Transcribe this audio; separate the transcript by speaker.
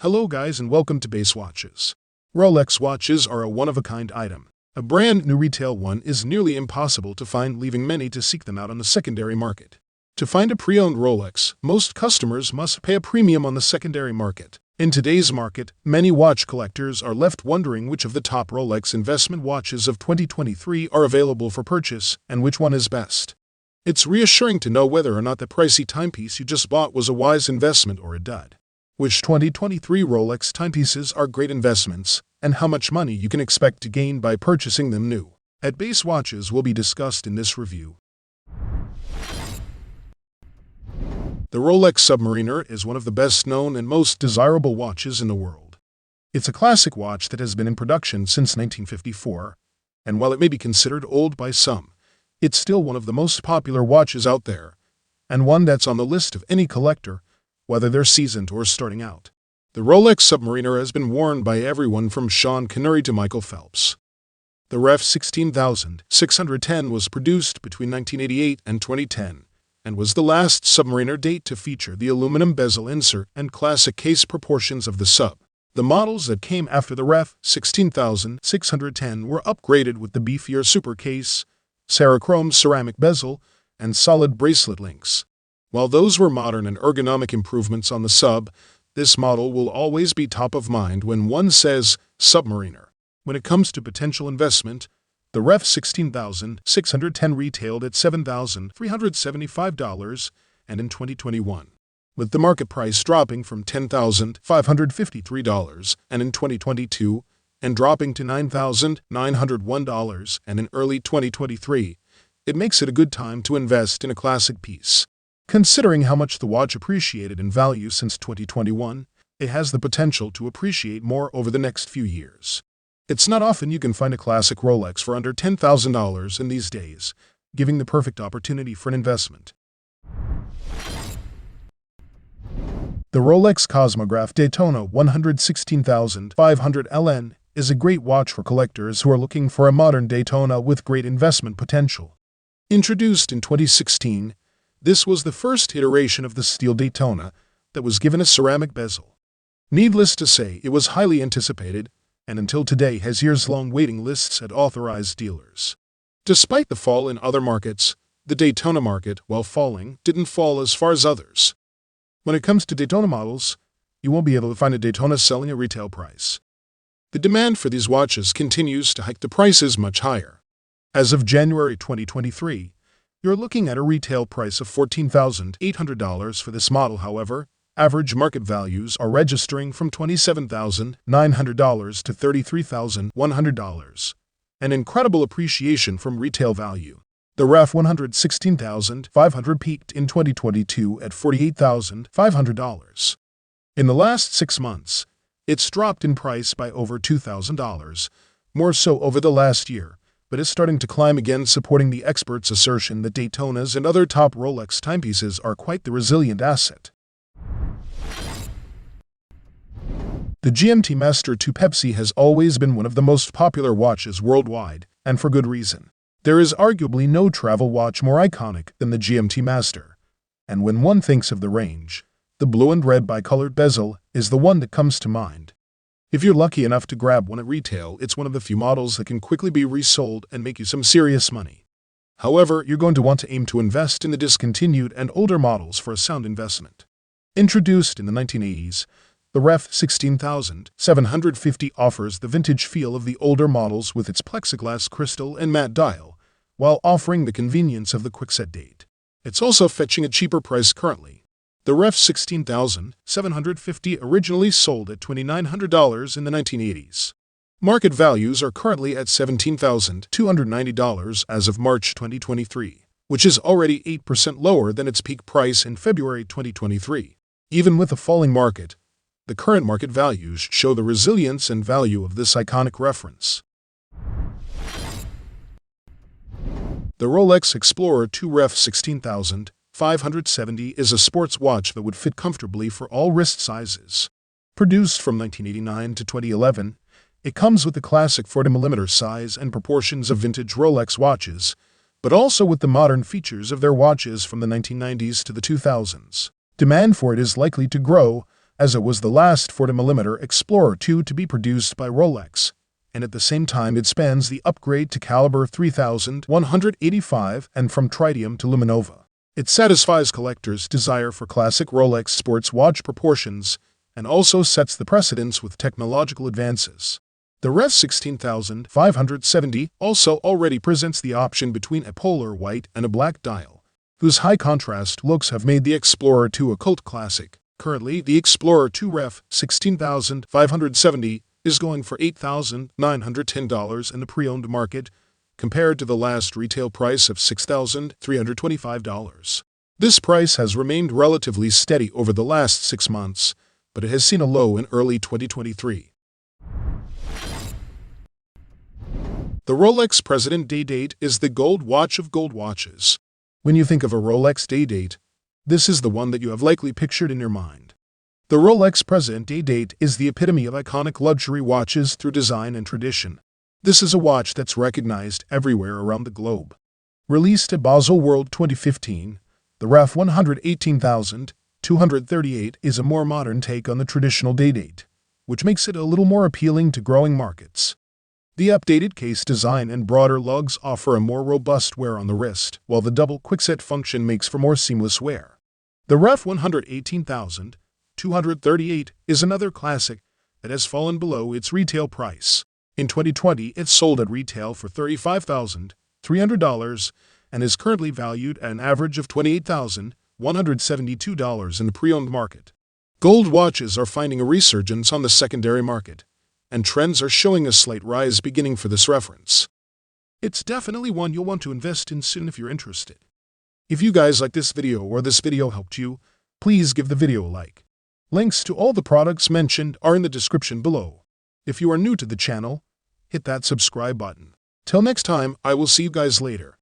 Speaker 1: Hello guys and welcome to Base Watches. Rolex watches are a one-of-a-kind item. A brand new retail one is nearly impossible to find, leaving many to seek them out on the secondary market. To find a pre-owned Rolex, most customers must pay a premium on the secondary market. In today's market, many watch collectors are left wondering which of the top Rolex investment watches of 2023 are available for purchase and which one is best. It's reassuring to know whether or not the pricey timepiece you just bought was a wise investment or a dud. Which 2023 Rolex timepieces are great investments, and how much money you can expect to gain by purchasing them new. At Base Watches will be discussed in this review. The Rolex Submariner is one of the best-known and most desirable watches in the world. It's a classic watch that has been in production since 1954, and while it may be considered old by some, it's still one of the most popular watches out there, and one that's on the list of any collector, whether they're seasoned or starting out. The Rolex Submariner has been worn by everyone from Sean Connery to Michael Phelps. The Ref 16610 was produced between 1988 and 2010, and was the last Submariner date to feature the aluminum bezel insert and classic case proportions of the Sub. The models that came after the Ref 16610 were upgraded with the beefier super case, Serichrome ceramic bezel, and solid bracelet links. While those were modern and ergonomic improvements on the Sub, this model will always be top of mind when one says Submariner. When it comes to potential investment, the Ref 16610 retailed at $7,375 and in 2021, with the market price dropping from $10,553 and in 2022 and dropping to $9,901 and in early 2023, it makes it a good time to invest in a classic piece. Considering how much the watch appreciated in value since 2021, it has the potential to appreciate more over the next few years. It's not often you can find a classic Rolex for under $10,000 in these days, giving the perfect opportunity for an investment. The Rolex Cosmograph Daytona 116,500 LN is a great watch for collectors who are looking for a modern Daytona with great investment potential. Introduced in 2016, this was the first iteration of the steel Daytona that was given a ceramic bezel. Needless to say, it was highly anticipated, and until today has years-long waiting lists at authorized dealers. Despite the fall in other markets, the Daytona market, while falling, didn't fall as far as others. When it comes to Daytona models, you won't be able to find a Daytona selling at retail price. The demand for these watches continues to hike the prices much higher. As of January 2023, you're looking at a retail price of $14,800 for this model. However, average market values are registering from $27,900 to $33,100, an incredible appreciation from retail value. The Ref 116,500 peaked in 2022 at $48,500. In the last 6 months, it's dropped in price by over $2,000, more so over the last year, but is starting to climb again, supporting the experts' assertion that Daytonas and other top Rolex timepieces are quite the resilient asset. The GMT-Master II Pepsi has always been one of the most popular watches worldwide, and for good reason. There is arguably no travel watch more iconic than the GMT-Master, and when one thinks of the range, the blue and red bicolored bezel is the one that comes to mind. If you're lucky enough to grab one at retail, it's one of the few models that can quickly be resold and make you some serious money. However, you're going to want to aim to invest in the discontinued and older models for a sound investment. Introduced in the 1980s, the Ref 16750 offers the vintage feel of the older models with its plexiglass crystal and matte dial, while offering the convenience of the quickset date. It's also fetching a cheaper price currently. The Ref 16750 originally sold at $2,900 in the 1980s. Market values are currently at $17,290 as of March 2023, which is already 8% lower than its peak price in February 2023. Even with a falling market, the current market values show the resilience and value of this iconic reference. The Rolex Explorer II Ref 16570 is a sports watch that would fit comfortably for all wrist sizes. Produced from 1989 to 2011, it comes with the classic 40mm size and proportions of vintage Rolex watches, but also with the modern features of their watches from the 1990s to the 2000s. Demand for it is likely to grow as it was the last 40mm Explorer II to be produced by Rolex, and at the same time it spans the upgrade to caliber 3185 and from tritium to luminova. It satisfies collectors' desire for classic Rolex sports watch proportions and also sets the precedence with technological advances. The Ref 16570 also already presents the option between a polar white and a black dial, whose high-contrast looks have made the Explorer II a cult classic. Currently, the Explorer II Ref 16570 is going for $8,910 in the pre-owned market, compared to the last retail price of $6,325. This price has remained relatively steady over the last 6 months, but it has seen a low in early 2023. The Rolex President Day Date is the gold watch of gold watches. When you think of a Rolex Day Date, this is the one that you have likely pictured in your mind. The Rolex President Day Date is the epitome of iconic luxury watches through design and tradition. This is a watch that's recognized everywhere around the globe. Released at Basel World 2015, the Ref 118238 is a more modern take on the traditional Day Date, which makes it a little more appealing to growing markets. The updated case design and broader lugs offer a more robust wear on the wrist, while the double quickset function makes for more seamless wear. The Ref 118238 is another classic that has fallen below its retail price. In 2020, it sold at retail for $35,300 and is currently valued at an average of $28,172 in the pre-owned market. Gold watches are finding a resurgence on the secondary market, and trends are showing a slight rise beginning for this reference. It's definitely one you'll want to invest in soon if you're interested. If you guys like this video or this video helped you, please give the video a like. Links to all the products mentioned are in the description below. If you are new to the channel, hit that subscribe button. Till next time, I will see you guys later.